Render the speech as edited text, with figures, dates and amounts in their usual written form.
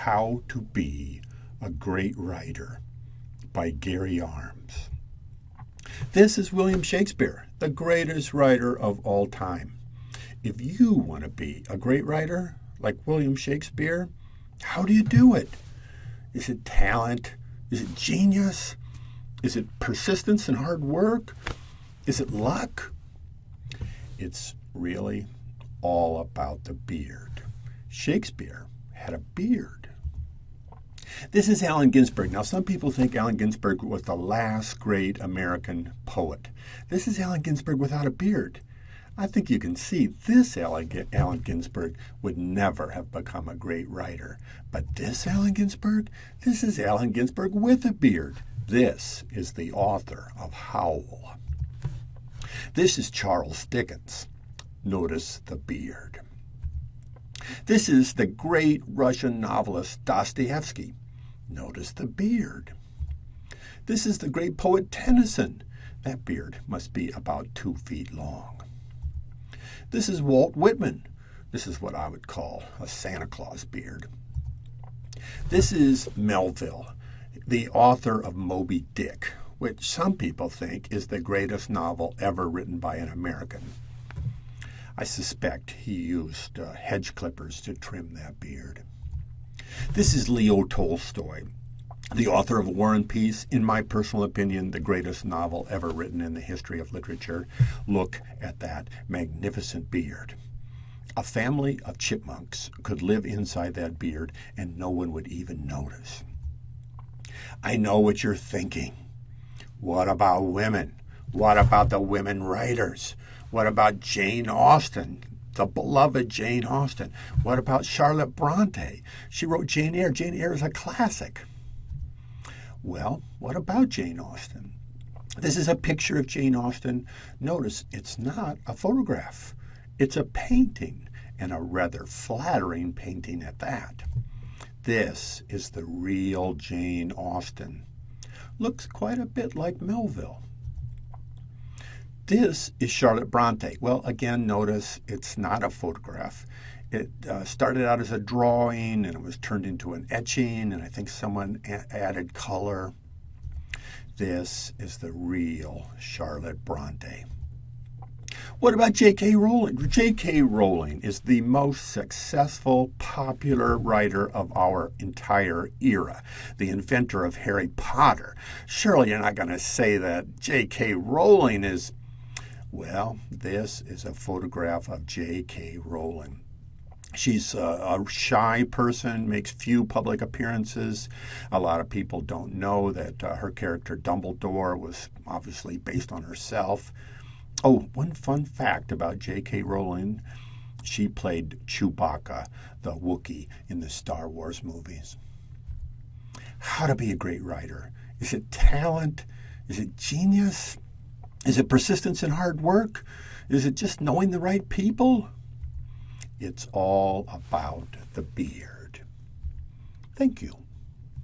How to Be a Great Writer by Gary Arms. This is William Shakespeare, the greatest writer of all time. If you want to be a great writer like William Shakespeare, how do you do it? Is it talent? Is it genius? Is it persistence and hard work? Is it luck? It's really all about the beard. Shakespeare had a beard. This is Allen Ginsberg. Now, some people think Allen Ginsberg was the last great American poet. This is Allen Ginsberg without a beard. I think you can see this Allen Ginsberg would never have become a great writer. But this Allen Ginsberg, this is Allen Ginsberg with a beard. This is the author of Howl. This is Charles Dickens. Notice the beard. This is the great Russian novelist Dostoevsky. Notice the beard. This is the great poet Tennyson. That beard must be about 2 feet long. This is Walt Whitman. This is what I would call a Santa Claus beard. This is Melville, the author of Moby Dick, which some people think is the greatest novel ever written by an American. I suspect he used hedge clippers to trim that beard. This is Leo Tolstoy, the author of War and Peace, in my personal opinion, the greatest novel ever written in the history of literature. Look at that magnificent beard. A family of chipmunks could live inside that beard and no one would even notice. I know what you're thinking. What about women? What about the women writers? What about Jane Austen, the beloved Jane Austen? What about Charlotte Bronte? She wrote Jane Eyre. Jane Eyre is a classic. Well, what about Jane Austen? This is a picture of Jane Austen. Notice it's not a photograph. It's a painting, and a rather flattering painting at that. This is the real Jane Austen. Looks quite a bit like Melville. This is Charlotte Bronte. Well, again, notice it's not a photograph. It started out as a drawing, and it was turned into an etching, and I think someone added color. This is the real Charlotte Bronte. What about J.K. Rowling? J.K. Rowling is the most successful, popular writer of our entire era, the inventor of Harry Potter. Surely you're not going to say that J.K. Rowling is... Well, this is a photograph of J.K. Rowling. She's a shy person, makes few public appearances. A lot of people don't know that her character Dumbledore was obviously based on herself. Oh, one fun fact about J.K. Rowling, she played Chewbacca, the Wookiee, in the Star Wars movies. How to be a great writer? Is it talent? Is it genius? Is it persistence and hard work? Is it just knowing the right people? It's all about the beard. Thank you.